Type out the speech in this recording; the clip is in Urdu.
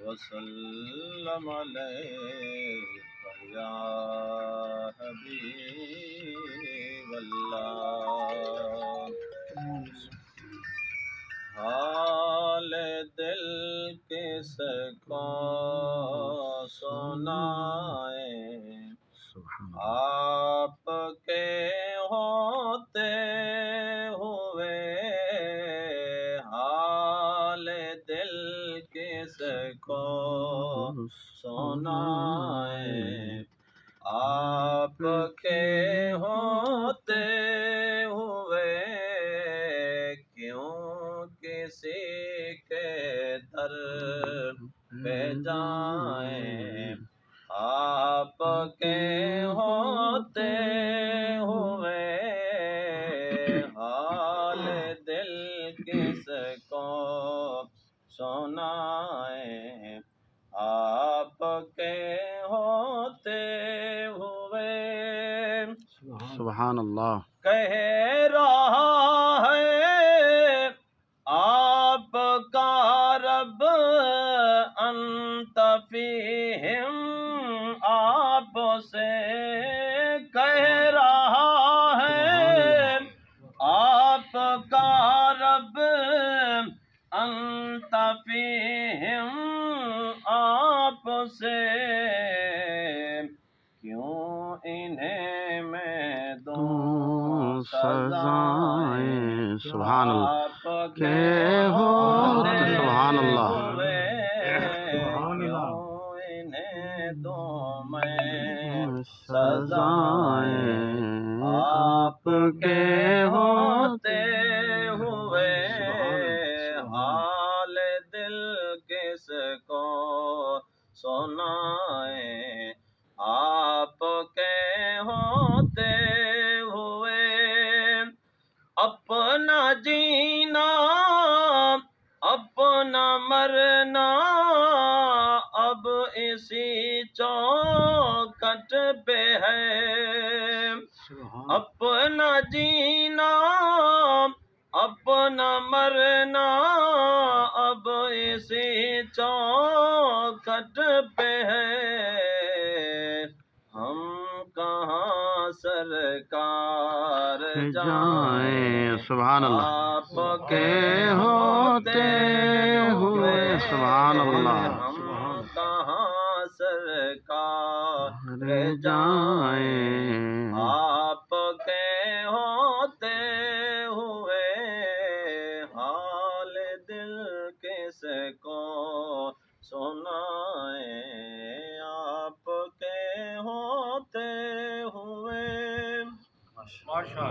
وسلم عليك يا حبيب الله حال دل کس کو سنائیں آپ کے ہوتے ہوئے حال دل کس کو سنائیں آپ کے ہوتے ہوئے کیوں کسی کے در پہ جائیں آپ کے ہوتے ہوئے حال دل کس کو سنائیں آپ کے ہوتے ہوئے سبحان اللہ کہہ رہا ہے آپ کا رب انت فیہم آپ سے کہہ رہا ہے آپ کا رب انت فیہم آپ سے کیوں انہیں میں دوں سزائیں سبحان اللہ آپ کے ہوتے سبحان اللہ انہیں دوں میں سزائیں آپ کے ہوتے ہوئے حال دل کس کو سنائیں آپ کے ہوتے ہوئے اپنا جینا اپنا مرنا اب اسی چوکھٹ پہ ہے اپنا جینا اپنا مرنا اب اسی چوکھٹ پہ ہے ہم کہاں سرکار جائیں سبحان اللہ آپ کے ہوتے ہوئے سبحان اللہ ہم کہاں سرکار جائیں آپ کے ہوتے ہوئے حال دل کس کو سنائیں آپ کے ہوتے ہوئے ماشاءاللہ